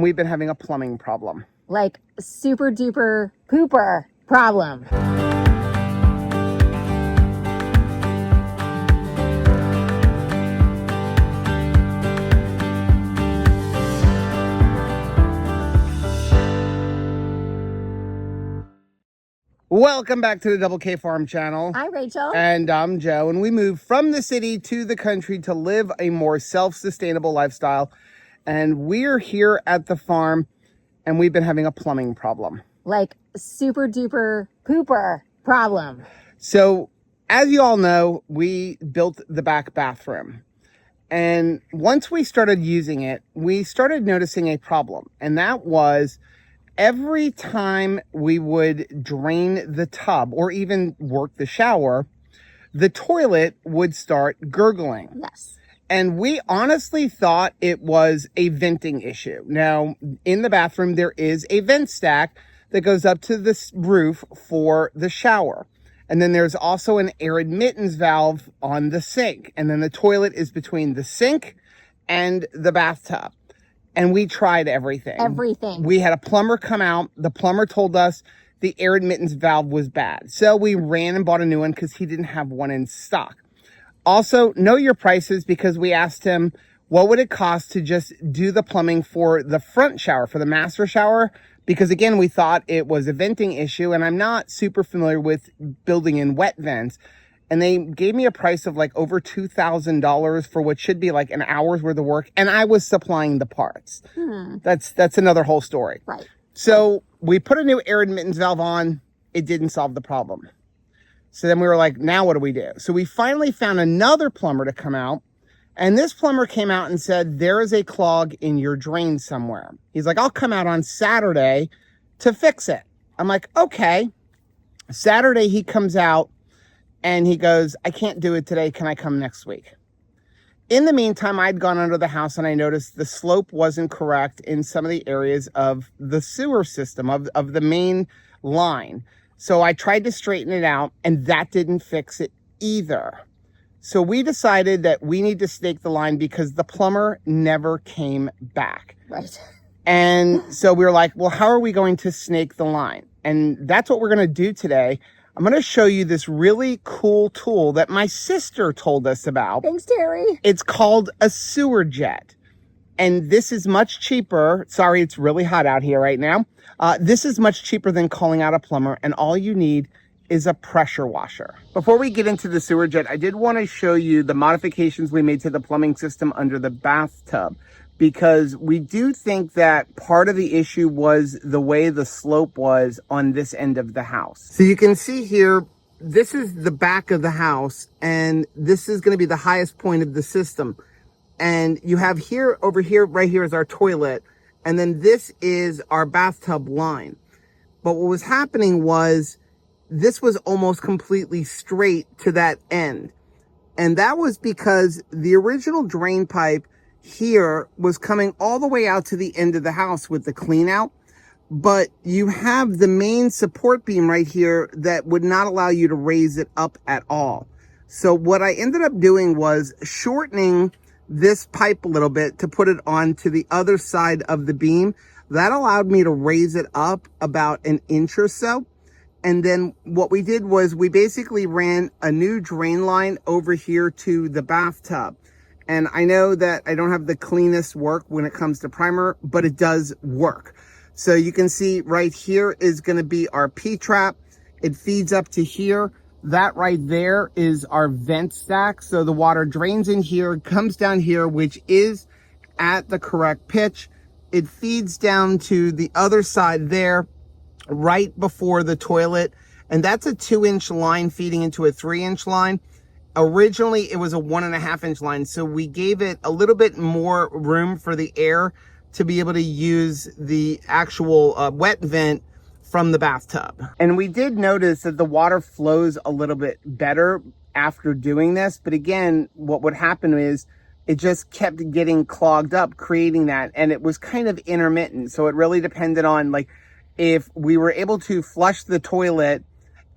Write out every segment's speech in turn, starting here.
We've been having a plumbing problem. Like super duper pooper problem. Welcome back to the Double K Farm channel. Hi, Rachel. And I'm Joe, and we moved from the city to the country to live a more self-sustainable lifestyle. And we're here at the farm, and we've been having a plumbing problem. Like super duper pooper problem. So, as you all know, we built the back bathroom. And once we started using it, we started noticing a problem. And that was every time we would drain the tub or even work the shower, the toilet would start gurgling. Yes. And we honestly thought it was a venting issue. Now, in the bathroom, there is a vent stack that goes up to the roof for the shower. And then there's also an air admittance valve on the sink. And then the toilet is between the sink and the bathtub. And we tried everything. Everything. We had a plumber come out. The plumber told us the air admittance valve was bad. So we ran and bought a new one because he didn't have one in stock. Also, know your prices, because we asked him, what would it cost to just do the plumbing for the front shower, for the master shower? Because again, we thought it was a venting issue, and I'm not super familiar with building in wet vents. And they gave me a price of like over $2,000 for what should be like an hour's worth of work. And I was supplying the parts. That's another whole story. Right. So we put a new air admittance valve on. It didn't solve the problem. So then we were like, now what do we do? So we finally found another plumber to come out. And this plumber came out and said, there is a clog in your drain somewhere. He's like, I'll come out on Saturday to fix it. I'm like, okay. Saturday he comes out. And he goes, I can't do it today. Can I come next week? In the meantime, I'd gone under the house and I noticed the slope wasn't correct in some of the areas of the sewer system, of the main line. So I tried to straighten it out, and that didn't fix it either. So we decided that we need to snake the line because the plumber never came back. Right. And so we were like, well, how are we going to snake the line? And that's what we're going to do today. I'm going to show you this really cool tool that my sister told us about. Thanks, Terry. It's called a sewer jet. And this is much cheaper. Sorry, it's really hot out here right now. This is much cheaper than calling out a plumber. And all you need is a pressure washer. Before we get into the sewer jet, I did want to show you the modifications we made to the plumbing system under the bathtub, because we do think that part of the issue was the way the slope was on this end of the house. So you can see here, this is the back of the house, and this is going to be the highest point of the system. And you have here, over here, right here is our toilet, and then this is our bathtub line. But what was happening was, this was almost completely straight to that end. And that was because the original drain pipe here was coming all the way out to the end of the house with the clean out, but you have the main support beam right here that would not allow you to raise it up at all. So what I ended up doing was shortening this pipe a little bit to put it onto the other side of the beam. That allowed me to raise it up about an inch or so. And then what we did was we basically ran a new drain line over here to the bathtub. And I know that I don't have the cleanest work when it comes to primer, but it does work. So you can see right here is going to be our P-trap. It feeds up to here. That right there is our vent stack. So the water drains in here, comes down here, which is at the correct pitch. It feeds down to the other side there, right before the toilet. And that's a 2-inch line feeding into a 3-inch line. Originally, it was a 1.5-inch line, so we gave it a little bit more room for the air to be able to use the actual wet vent from the bathtub. And we did notice that the water flows a little bit better after doing this, but again, what would happen is it just kept getting clogged up, creating that, and it was kind of intermittent. So it really depended on, like, if we were able to flush the toilet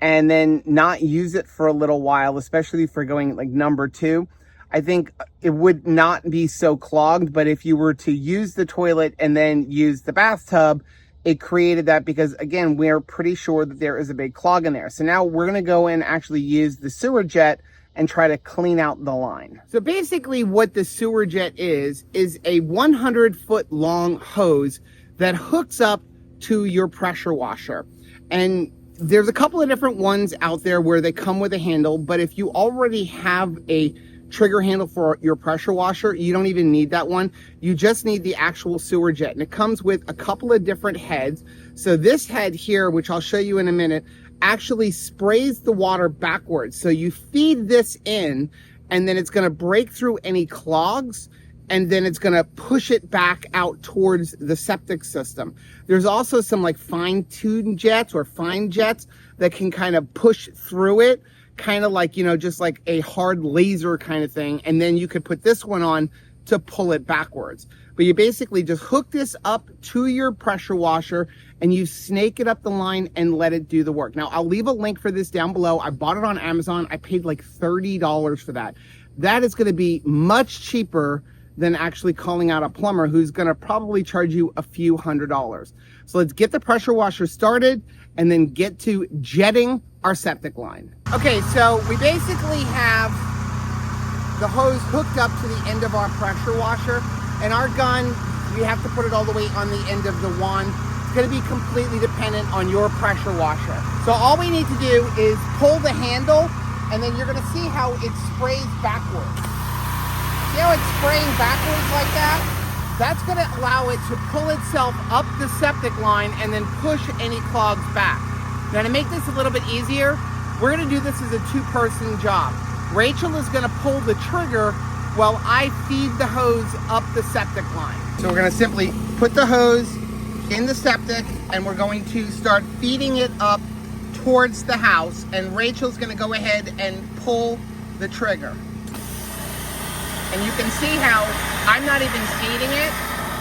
and then not use it for a little while, especially for going like number 2, I think it would not be so clogged. But if you were to use the toilet and then use the bathtub, it created that because, again, we're pretty sure that there is a big clog in there. So now we're going to go and actually use the sewer jet and try to clean out the line. So basically what the sewer jet is a 100-foot long hose that hooks up to your pressure washer. And there's a couple of different ones out there where they come with a handle, but if you already have a trigger handle for your pressure washer, you don't even need that one. You just need the actual sewer jet, and it comes with a couple of different heads. So this head here, which I'll show you in a minute, actually sprays the water backwards. So you feed this in, and then it's going to break through any clogs, and then it's going to push it back out towards the septic system. There's also some like fine-tuned jets or fine jets that can kind of push through it, kind of like, you know, just like a hard laser kind of thing. And then you could put this one on to pull it backwards. But you basically just hook this up to your pressure washer and you snake it up the line and let it do the work. Now, I'll leave a link for this down below. I bought it on Amazon. I paid like $30 for that. That is going to be much cheaper than actually calling out a plumber who's going to probably charge you a few $100s. So let's get the pressure washer started and then get to jetting our septic line. Okay, so we basically have the hose hooked up to the end of our pressure washer, and our gun, we have to put it all the way on the end of the wand. It's going to be completely dependent on your pressure washer. So all we need to do is pull the handle, and then you're going to see how it sprays backwards. See how it's spraying backwards like that? That's going to allow it to pull itself up the septic line and then push any clogs back. Now, to make this a little bit easier, we're going to do this as a two-person job. Rachel is going to pull the trigger while I feed the hose up the septic line. So we're going to simply put the hose in the septic, and we're going to start feeding it up towards the house, and Rachel's going to go ahead and pull the trigger. And you can see how I'm not even feeding it.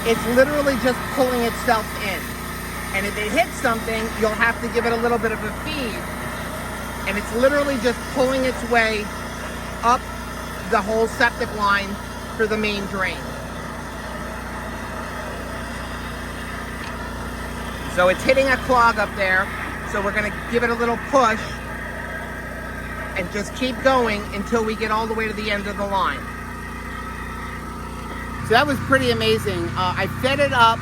It's literally just pulling itself in. And if it hits something, you'll have to give it a little bit of a feed. And it's literally just pulling its way up the whole septic line for the main drain. So it's hitting a clog up there. So we're gonna give it a little push and just keep going until we get all the way to the end of the line. So that was pretty amazing. I fed it up,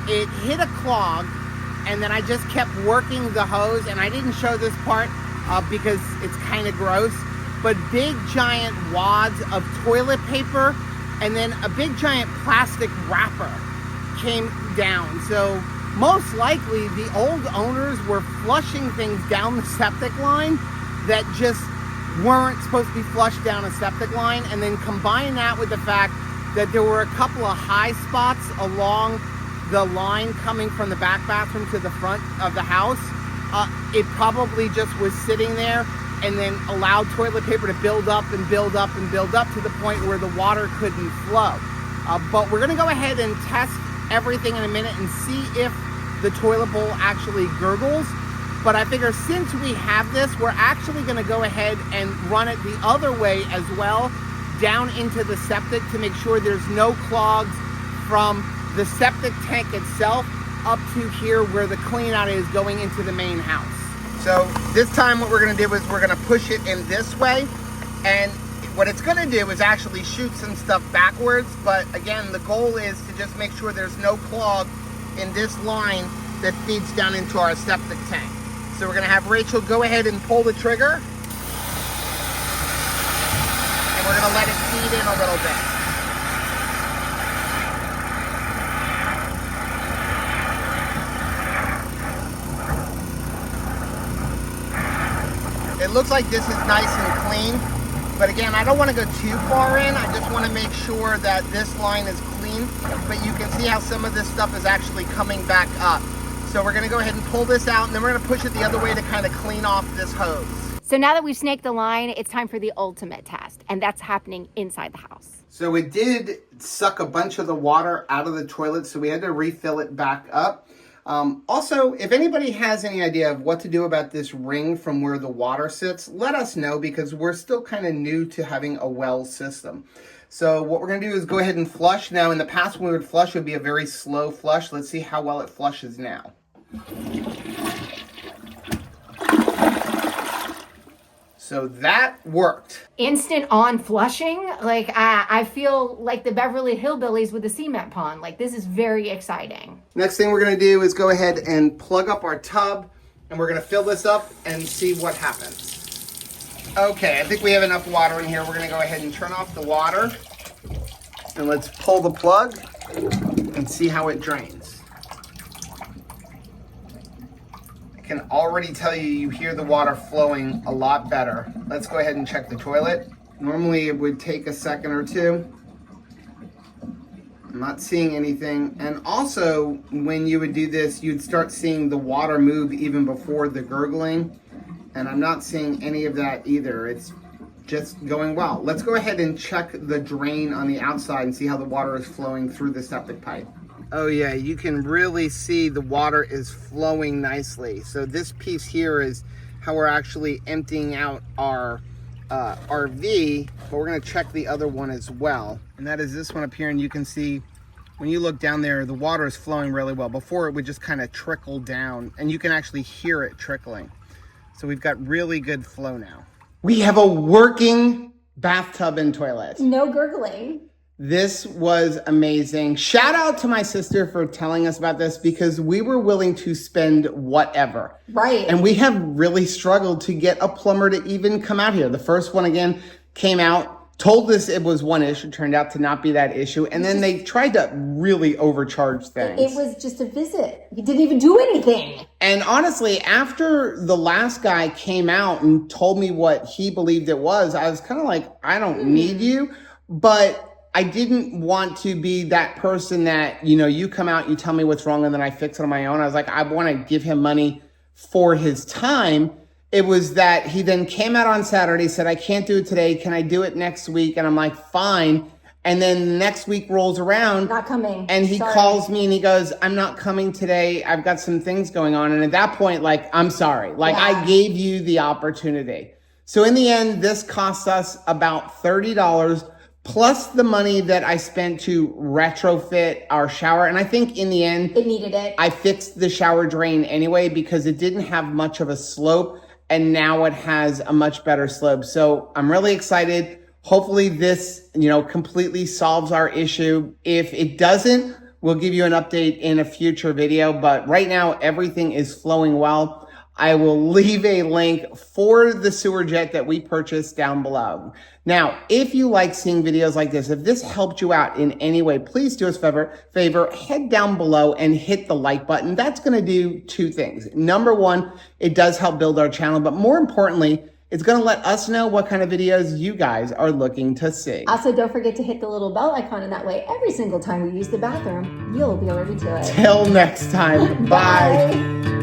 it hit a clog, and then I just kept working the hose, and I didn't show this part because it's kind of gross, but big giant wads of toilet paper and then a big giant plastic wrapper came down. So most likely the old owners were flushing things down the septic line that just weren't supposed to be flushed down a septic line, and then combine that with the fact that there were a couple of high spots along the line coming from the back bathroom to the front of the house. It probably just was sitting there and then allowed toilet paper to build up and build up and build up to the point where the water couldn't flow. But we're gonna go ahead and test everything in a minute and see if the toilet bowl actually gurgles. But I figure since we have this, we're actually gonna go ahead and run it the other way as well, down into the septic to make sure there's no clogs from the septic tank itself up to here where the clean out is going into the main house. So this time what we're gonna do is we're gonna push it in this way, and what it's gonna do is actually shoot some stuff backwards, but again, the goal is to just make sure there's no clog in this line that feeds down into our septic tank. So we're gonna have Rachel go ahead and pull the trigger, and we're gonna let it feed in a little bit. It looks like this is nice and clean, but again, I don't want to go too far in. I just want to make sure that this line is clean, but you can see how some of this stuff is actually coming back up. So we're going to go ahead and pull this out, and then we're going to push it the other way to kind of clean off this hose. So now that we've snaked the line, it's time for the ultimate test, and that's happening inside the house. So it did suck a bunch of the water out of the toilet, so we had to refill it back up. Also, if anybody has any idea of what to do about this ring from where the water sits, let us know, because we're still kind of new to having a well system. So what we're going to do is go ahead and flush. Now, in the past, when we would flush, it would be a very slow flush. Let's see how well it flushes now. So that worked. Instant on flushing. Like, I feel like the Beverly Hillbillies with the cement pond. Like, this is very exciting. Next thing we're going to do is go ahead and plug up our tub, and we're going to fill this up and see what happens. Okay, I think we have enough water in here. We're going to go ahead and turn off the water, and let's pull the plug and see how it drains. I can already tell you, you hear the water flowing a lot better. Let's go ahead and check the toilet. Normally it would take a second or two. I'm not seeing anything. And also, when you would do this, you'd start seeing the water move even before the gurgling. And I'm not seeing any of that either. It's just going well. Let's go ahead and check the drain on the outside and see how the water is flowing through the septic pipe. Oh yeah, you can really see the water is flowing nicely. So this piece here is how we're actually emptying out our RV, but we're gonna check the other one as well. And that is this one up here, and you can see when you look down there, the water is flowing really well. Before it would just kind of trickle down, and you can actually hear it trickling. So we've got really good flow now. We have a working bathtub and toilet. No gurgling. This was amazing. Shout out to my sister for telling us about this, because we were willing to spend whatever. Right. And we have really struggled to get a plumber to even come out here. The first one, again, came out, told us it was one issue, turned out to not be that issue. And then they tried to really overcharge things. It was just a visit. He didn't even do anything. And honestly, after the last guy came out and told me what he believed it was, I was kind of like, I don't need you. But I didn't want to be that person that, you know, you come out, you tell me what's wrong, and then I fix it on my own. I was like, I want to give him money for his time. It was that he then came out on Saturday, said, I can't do it today. Can I do it next week? And I'm like, fine. And then next week rolls around. Not coming. And he calls me and he goes, I'm not coming today. I've got some things going on. And at that point, like, I'm sorry. Like, I gave you the opportunity. So in the end, this cost us about $30 plus the money that I spent to retrofit our shower. And I think in the end, it needed it. I fixed the shower drain anyway, because it didn't have much of a slope, and now it has a much better slope. So I'm really excited. Hopefully this, you know, completely solves our issue. If it doesn't, we'll give you an update in a future video. But right now, everything is flowing well. I will leave a link for the sewer jet that we purchased down below. Now, if you like seeing videos like this, if this helped you out in any way, please do us a favor, head down below and hit the like button. That's going to do two things. Number one, it does help build our channel, but more importantly, it's going to let us know what kind of videos you guys are looking to see. Also, don't forget to hit the little bell icon, and that way, every single time we use the bathroom, you'll be alerted to it. Till next time, bye.